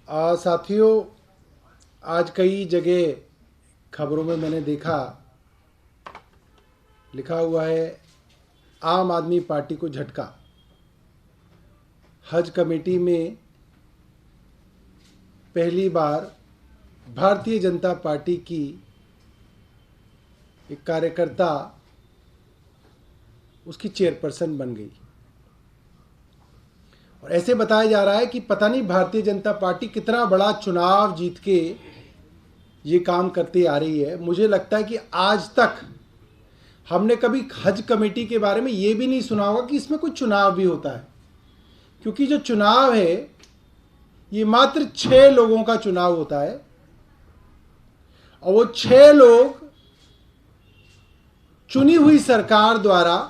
साथियों, आज कई जगह खबरों में मैंने देखा लिखा हुआ है आम आदमी पार्टी को झटका। हज कमेटी में पहली बार भारतीय जनता पार्टी की एक कार्यकर्ता उसकी चेयरपर्सन बन गई और ऐसे बताया जा रहा है कि पता नहीं भारतीय जनता पार्टी कितना बड़ा चुनाव जीत के ये काम करती आ रही है। मुझे लगता है कि आज तक हमने कभी हज कमेटी के बारे में ये भी नहीं सुना होगा कि इसमें कोई चुनाव भी होता है, क्योंकि जो चुनाव है ये मात्र 6 लोगों का चुनाव होता है और वो 6 लोग चुनी हुई सरकार द्वारा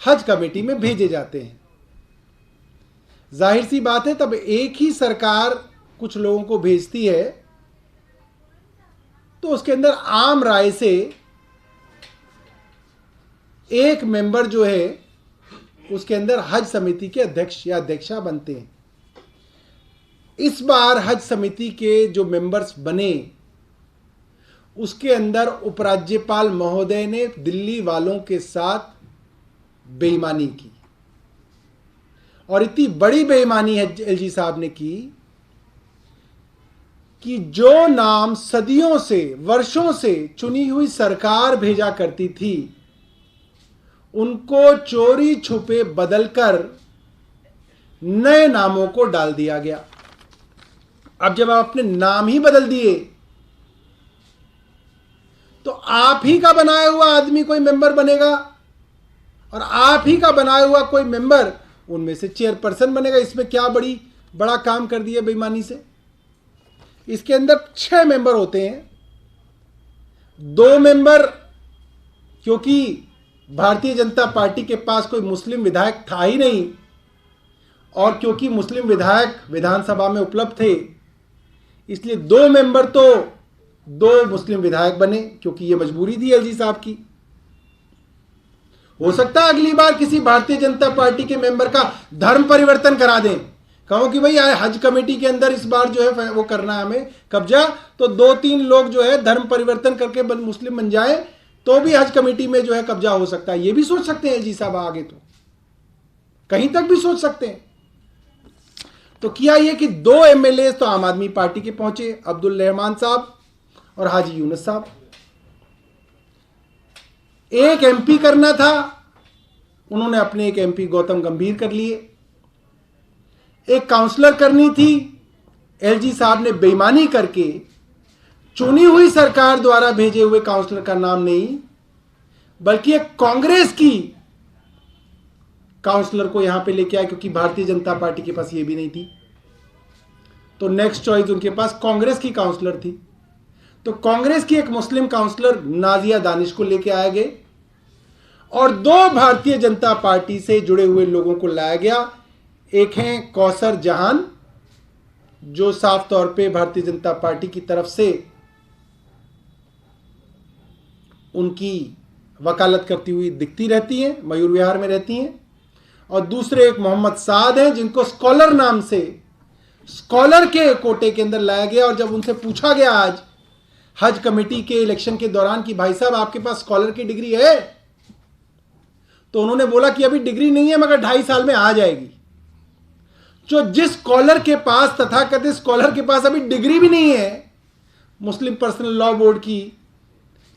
हज कमेटी में भेजे जाते हैं। जाहिर सी बात है, तब एक ही सरकार कुछ लोगों को भेजती है तो उसके अंदर आम राय से एक मेंबर जो है उसके अंदर हज समिति के अध्यक्ष या अध्यक्षा बनते हैं। इस बार हज समिति के जो मेंबर्स बने उसके अंदर उपराज्यपाल महोदय ने दिल्ली वालों के साथ बेईमानी की और इतनी बड़ी बेईमानी है एलजी साहब ने की कि जो नाम सदियों से वर्षों से चुनी हुई सरकार भेजा करती थी उनको चोरी छुपे बदलकर नए नामों को डाल दिया गया। अब जब आप अपने नाम ही बदल दिए तो आप ही का बनाया हुआ आदमी कोई मेंबर बनेगा और आप ही का बनाया हुआ कोई मेंबर उनमें से चेयरपर्सन बनेगा। इसमें क्या बड़ा काम कर दिया बेईमानी से। इसके अंदर 6 मेंबर होते हैं, 2 मेंबर क्योंकि भारतीय जनता पार्टी के पास कोई मुस्लिम विधायक था ही नहीं और क्योंकि मुस्लिम विधायक विधानसभा में उपलब्ध थे इसलिए 2 मेंबर तो 2 मुस्लिम विधायक बने, क्योंकि ये मजबूरी थी एलजी साहब की। हो सकता है अगली बार किसी भारतीय जनता पार्टी के मेंबर का धर्म परिवर्तन करा दें, कहो कि भाई हज कमेटी के अंदर इस बार जो है वो करना है हमें कब्जा, तो 2-3 लोग जो है धर्म परिवर्तन करके मुस्लिम बन जाए तो भी हज कमेटी में जो है कब्जा हो सकता है। ये भी सोच सकते हैं जी साहब, आगे तो कहीं तक भी सोच सकते हैं। तो किया ये कि 2 एमएलए तो आम आदमी पार्टी के पहुंचे, अब्दुल रहमान साहब और हाजी यूनुस साहब। एक एमपी करना था, उन्होंने अपने एक एमपी गौतम गंभीर कर लिए। एक काउंसलर करनी थी, एलजी साहब ने बेईमानी करके चुनी हुई सरकार द्वारा भेजे हुए काउंसलर का नाम नहीं बल्कि एक कांग्रेस की काउंसलर को यहां पे लेके आया, क्योंकि भारतीय जनता पार्टी के पास ये भी नहीं थी। तो नेक्स्ट चॉइस उनके पास कांग्रेस की काउंसलर थी, तो कांग्रेस की एक मुस्लिम काउंसलर नाजिया दानिश को लेके आए गए और 2 भारतीय जनता पार्टी से जुड़े हुए लोगों को लाया गया। एक हैं कौसर जहान, जो साफ तौर पे भारतीय जनता पार्टी की तरफ से उनकी वकालत करती हुई दिखती रहती हैं, मयूर विहार में रहती हैं। और दूसरे एक मोहम्मद साद हैं जिनको स्कॉलर नाम से स्कॉलर के कोटे के अंदर लाया गया। और जब उनसे पूछा गया आज हज कमेटी के इलेक्शन के दौरान कि भाई साहब आपके पास स्कॉलर की डिग्री है, तो उन्होंने बोला कि अभी डिग्री नहीं है मगर 2.5 साल में आ जाएगी। जो जिस स्कॉलर के पास तथाकथित स्कॉलर के पास अभी डिग्री भी नहीं है, मुस्लिम पर्सनल लॉ बोर्ड की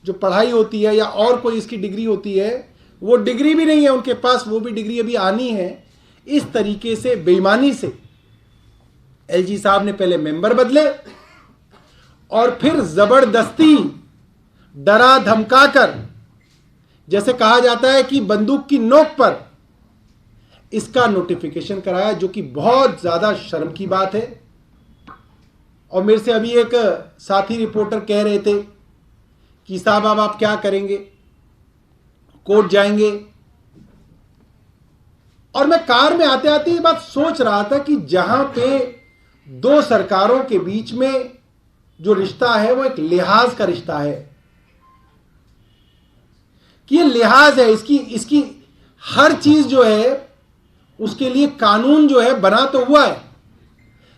जो पढ़ाई होती है या और कोई इसकी डिग्री होती है, वो डिग्री भी नहीं है उनके पास, वो भी डिग्री अभी आनी है। इस तरीके से बेईमानी से एलजी साहब ने पहले मेंबर बदले और फिर जबरदस्ती डरा धमकाकर, जैसे कहा जाता है कि बंदूक की नोक पर, इसका नोटिफिकेशन कराया, जो कि बहुत ज्यादा शर्म की बात है। और मेरे से अभी एक साथी रिपोर्टर कह रहे थे कि साहब अब आप क्या करेंगे, कोर्ट जाएंगे। और मैं कार में आते आते ये बात सोच रहा था कि जहां पे 2 सरकारों के बीच में जो रिश्ता है वो एक लिहाज का रिश्ता है, कि ये लिहाज है, इसकी हर चीज जो है उसके लिए कानून जो है बना तो हुआ है,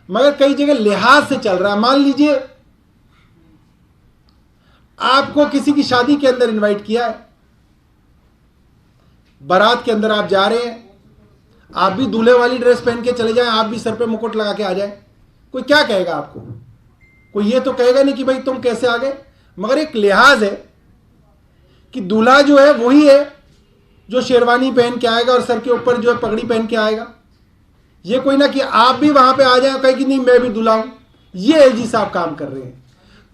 मगर कई जगह लिहाज से चल रहा है। मान लीजिए आपको किसी की शादी के अंदर इनवाइट किया है, बारात के अंदर आप जा रहे हैं, आप भी दूल्हे वाली ड्रेस पहन के चले जाएं, आप भी सर पे मुकुट लगा के आ जाएं, कोई क्या कहेगा आपको? कोई ये तो कहेगा नहीं कि भाई तुम कैसे आ गए। मगर एक लिहाज है कि दूल्हा जो है वही है जो शेरवानी पहन के आएगा और सर के ऊपर जो है पगड़ी पहन के आएगा। ये कोई ना कि आप भी वहां पे आ जाए कहे कि नहीं मैं भी दूल्हा हूं। ये एलजी साहब काम कर रहे हैं।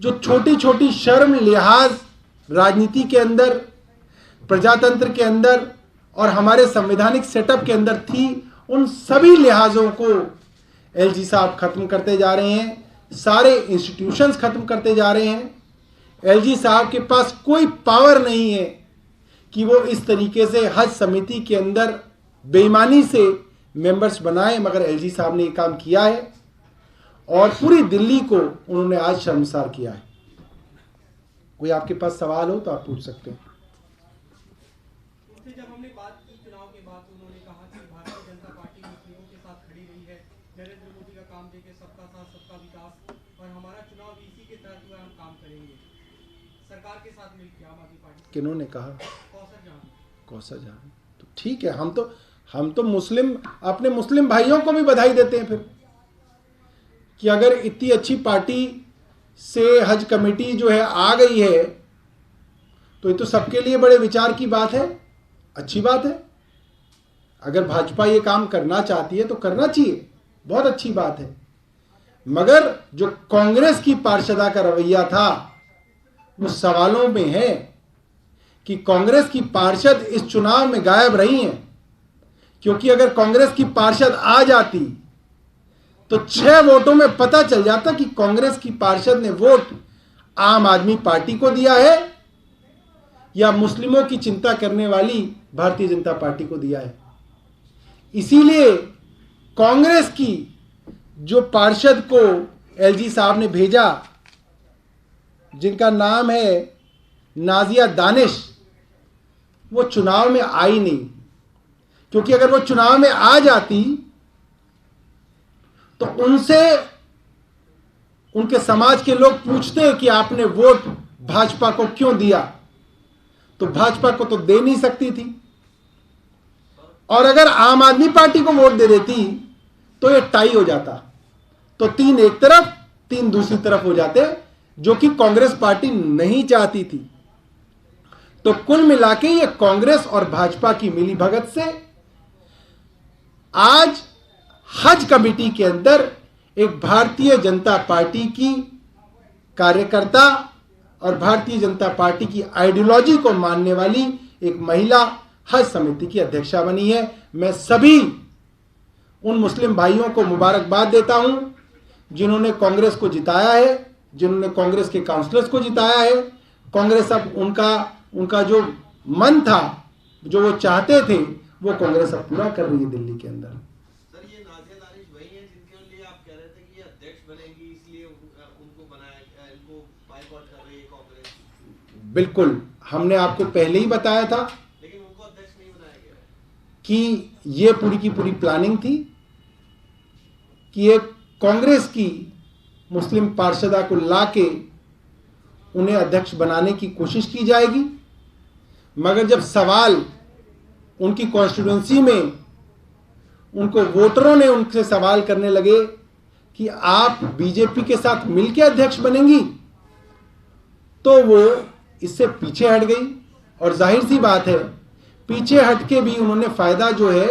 जो छोटी छोटी शर्म लिहाज राजनीति के अंदर, प्रजातंत्र के अंदर और हमारे संवैधानिक सेटअप के अंदर थी, उन सभी लिहाजों को एलजी साहब खत्म करते जा रहे हैं। सारे इंस्टीट्यूशंस खत्म करते जा रहे हैं। एलजी साहब के पास कोई पावर नहीं है कि वो इस तरीके से हज समिति के अंदर बेईमानी से मेंबर्स बनाए, मगर एलजी साहब ने ये काम किया है और पूरी दिल्ली को उन्होंने आज शर्मसार किया है। कोई आपके पास सवाल हो तो आप पूछ सकते हैं। जब हमने बात की चुनाव के बाद, उन्होंने कहा कि भारतीय जनता पार्टी मुस्लिमों के साथ खड़ी रही है, नरेंद्र मोदी का काम देखे सबका साथ सबका विकास, और हमारा चुनाव भी इसी के तहत हुआ, हम काम करेंगे सरकार के साथ मिलकर आम आदमी पार्टी। किन्होंने कहा? कौसर जहां। तो ठीक है, हम तो मुस्लिम, अपने मुस्लिम भाइयों को भी बधाई देते हैं फिर कि अगर इतनी अच्छी पार्टी से हज कमेटी जो है आ गई है तो ये तो सबके लिए बड़े विचार की बात है, अच्छी बात है। अगर भाजपा ये काम करना चाहती है तो करना चाहिए, बहुत अच्छी बात है। मगर जो कांग्रेस की पार्षदा का रवैया था वो सवालों में है कि कांग्रेस की पार्षद इस चुनाव में गायब रही हैं, क्योंकि अगर कांग्रेस की पार्षद आ जाती तो 6 वोटों में पता चल जाता कि कांग्रेस की पार्षद ने वोट आम आदमी पार्टी को दिया है या मुस्लिमों की चिंता करने वाली भारतीय जनता पार्टी को दिया है। इसीलिए कांग्रेस की जो पार्षद को एलजी साहब ने भेजा, जिनका नाम है नाजिया दानिश, वो चुनाव में आई नहीं, क्योंकि अगर वो चुनाव में आ जाती तो उनसे उनके समाज के लोग पूछते हैं कि आपने वोट भाजपा को क्यों दिया, तो भाजपा को तो दे नहीं सकती थी। और अगर आम आदमी पार्टी को वोट दे देती तो ये टाई हो जाता, तो 3 एक तरफ 3 दूसरी तरफ हो जाते, जो कि कांग्रेस पार्टी नहीं चाहती थी। तो कुल मिला के ये कांग्रेस और भाजपा की मिलीभगत से आज हज कमेटी के अंदर एक भारतीय जनता पार्टी की कार्यकर्ता और भारतीय जनता पार्टी की आइडियोलॉजी को मानने वाली एक महिला हज समिति की अध्यक्षा बनी है। मैं सभी उन मुस्लिम भाइयों को मुबारकबाद देता हूं जिन्होंने कांग्रेस को जिताया है, जिन्होंने कांग्रेस के काउंसलर्स को जिताया है। कांग्रेस अब उनका जो मन था, जो वो चाहते थे, वो कांग्रेस अब पूरा कर रही है दिल्ली के अंदर। सर, ये नाजिया दानिश वही है जिनके लिए आप कह रहे थे कि ये अध्यक्ष बनेंगी, इसलिए उनको बनाया, इनको बायकॉट कर रही है कांग्रेस? बिल्कुल, हमने आपको पहले ही बताया था, लेकिन उनको अध्यक्ष नहीं बनाया गया कि ये पूरी की पूरी प्लानिंग थी कि एक कांग्रेस की मुस्लिम पार्षदा को लाके उन्हें अध्यक्ष बनाने की कोशिश की जाएगी। मगर जब सवाल उनकी कॉन्स्टिट्यूएंसी में उनको वोटरों ने उनसे सवाल करने लगे कि आप बीजेपी के साथ मिलकर अध्यक्ष बनेंगी, तो वो इससे पीछे हट गई। और जाहिर सी बात है, पीछे हट के भी उन्होंने फायदा जो है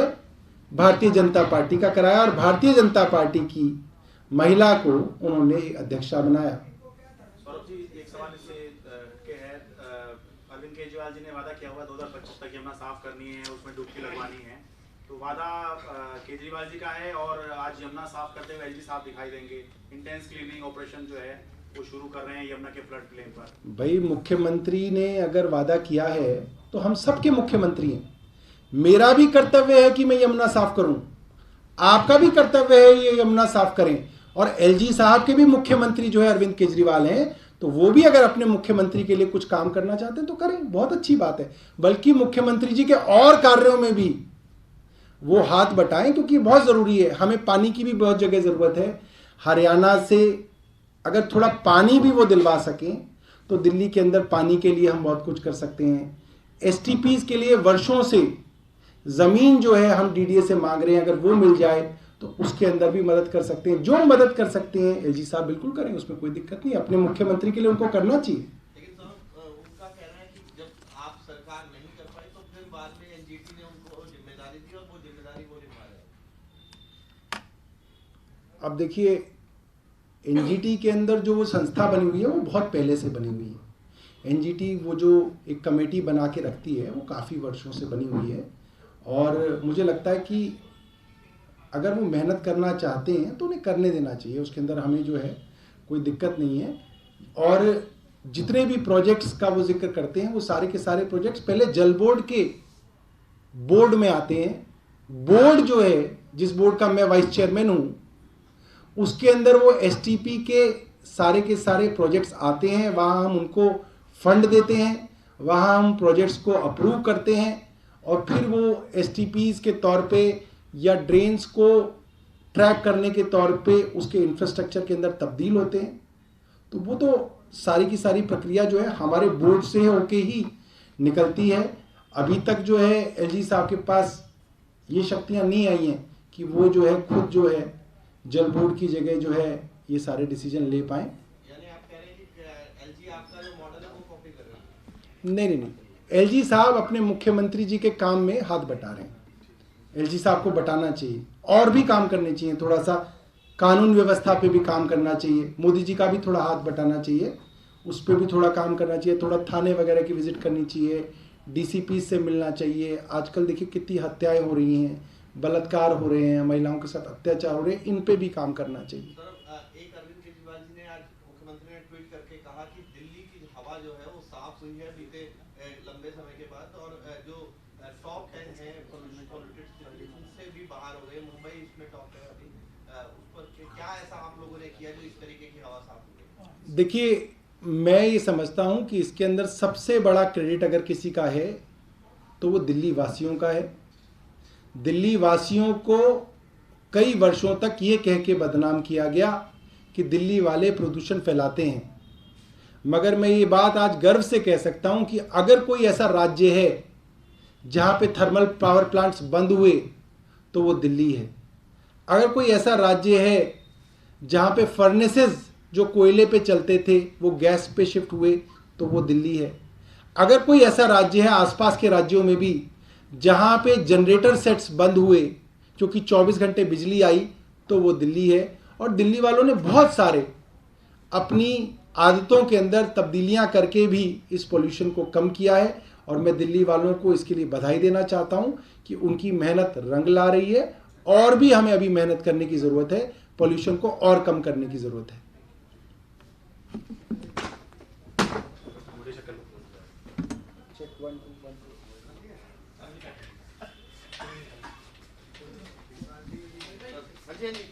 भारतीय जनता पार्टी का कराया और भारतीय जनता पार्टी की महिला को उन्होंने अध्यक्षा बनाया। सौरभ जी, एक सवाल इससे के है, अरविंद केजरीवाल जी ने वादा किया हुआ 2025 तक यमुना साफ करनी है, उसमें डुबकी लगवानी है, तो वादा केजरीवाल जी का है और आज यमुना साफ करते हुए एलजी साहब दिखाई देंगे। इंटेंस क्लीनिंग ऑपरेशन जो है वो शुरू कर रहे हैं यमुना के फ्लड प्लेन पर। भाई, मुख्यमंत्री ने अगर वादा किया है तो हम सबके मुख्यमंत्री हैं। मेरा भी कर्तव्य है कि मैं यमुना साफ करूं, आपका भी कर्तव्य है ये यमुना साफ करें। और एलजी साहब के भी मुख्यमंत्री जो है अरविंद केजरीवाल हैं, तो वो भी अगर अपने मुख्यमंत्री के लिए कुछ काम करना चाहते हैं तो करें, बहुत अच्छी बात है। बल्कि मुख्यमंत्री जी के और कार्यों में भी वो हाथ बटाएं, क्योंकि बहुत ज़रूरी है। हमें पानी की भी बहुत जगह ज़रूरत है, हरियाणा से अगर थोड़ा पानी भी वो दिलवा सकें तो दिल्ली के अंदर पानी के लिए हम बहुत कुछ कर सकते हैं। एसटीपीज के लिए वर्षों से ज़मीन जो है हम डीडीए से मांग रहे हैं, अगर वो मिल जाए तो उसके अंदर भी मदद कर सकते हैं। जो मदद कर सकते हैं एलजी साहब बिल्कुल करें, उसमें कोई दिक्कत नहीं। अपने मुख्यमंत्री के लिए उनको करना चाहिए। लेकिन साहब उनका कहना है कि जब आप सरकार नहीं कर पाई तो फिर बाद में एनजीटी ने उनको जिम्मेदारी दी और वो जिम्मेदारी वो निभा रहे हैं। अब देखिए, एनजीटी के अंदर जो वो संस्था बनी हुई है वो बहुत पहले से बनी हुई है। एनजीटी वो जो एक कमेटी बना के रखती है वो काफ़ी वर्षों से बनी हुई है, और मुझे लगता है कि अगर वो मेहनत करना चाहते हैं तो उन्हें करने देना चाहिए। उसके अंदर हमें जो है कोई दिक्कत नहीं है। और जितने भी प्रोजेक्ट्स का वो जिक्र करते हैं वो सारे के सारे प्रोजेक्ट्स पहले जल बोर्ड के बोर्ड में आते हैं। बोर्ड जो है, जिस बोर्ड का मैं वाइस चेयरमैन हूँ, उसके अंदर वो एसटीपी के सारे प्रोजेक्ट्स आते हैं। वहाँ हम उनको फंड देते हैं, वहाँ हम प्रोजेक्ट्स को अप्रूव करते हैं, और फिर वो एसटीपीज के तौर पे या ड्रेन्स को ट्रैक करने के तौर पे उसके इंफ्रास्ट्रक्चर के अंदर तब्दील होते हैं। तो वो तो सारी की सारी प्रक्रिया जो है हमारे बोर्ड से होके ही निकलती है। अभी तक जो है एलजी साहब के पास ये शक्तियाँ नहीं आई हैं कि वो जो है खुद जो है जल बोर्ड की जगह जो है ये सारे डिसीजन ले पाएँ। यानी आप कह रहे हैं कि एलजी आपका जो मॉडल है वो कॉपी कर रहे हैं? नहीं, एलजी साहब अपने मुख्यमंत्री जी के काम में हाथ बटा रहे हैं। एलजी साहब को बटाना चाहिए, और भी काम करने चाहिए। थोड़ा सा कानून व्यवस्था पे भी काम करना चाहिए। मोदी जी का भी थोड़ा हाथ बटाना चाहिए, उस पर भी थोड़ा काम करना चाहिए। थोड़ा थाने वगैरह की विजिट करनी चाहिए, डीसीपी से मिलना चाहिए। आजकल देखिए कितनी हत्याएं हो रही हैं, बलात्कार हो रहे हैं, महिलाओं के साथ अत्याचार हो रहे हैं, इन पे भी काम करना चाहिए। सर, एक अरविंद केजरीवाल जी ने आज मुख्यमंत्री ने ट्वीट करके कहा कि दिल्ली की हवा जो है वो साफ हुई है बीते लंबे समय के बाद, और जो टॉप 10 है पॉलिटिक्स उनसे भी बाहर हो गए। मुंबई इसमें टॉप है अभी। उस पर क्या ऐसा आप लोगों ने किया जो इस तरीके की हवा साफ हुई? देखिए, मैं ये समझता हूँ कि इसके अंदर सबसे बड़ा क्रेडिट अगर किसी का है तो वो दिल्ली वासियों का है। दिल्ली वासियों को कई वर्षों तक ये कह के बदनाम किया गया कि दिल्ली वाले प्रदूषण फैलाते हैं, मगर मैं ये बात आज गर्व से कह सकता हूँ कि अगर कोई ऐसा राज्य है जहाँ पे थर्मल पावर प्लांट्स बंद हुए तो वो दिल्ली है। अगर कोई ऐसा राज्य है जहाँ पे फर्नेसेस जो कोयले पे चलते थे वो गैस पे शिफ्ट हुए तो वो दिल्ली है। अगर कोई ऐसा राज्य है आसपास के राज्यों में भी जहाँ पे जनरेटर सेट्स बंद हुए क्योंकि 24 घंटे बिजली आई तो वो दिल्ली है। और दिल्ली वालों ने बहुत सारे अपनी आदतों के अंदर तब्दीलियां करके भी इस पोल्यूशन को कम किया है, और मैं दिल्ली वालों को इसके लिए बधाई देना चाहता हूं कि उनकी मेहनत रंग ला रही है। और भी हमें अभी मेहनत करने की ज़रूरत है, पोल्यूशन को और कम करने की ज़रूरत है।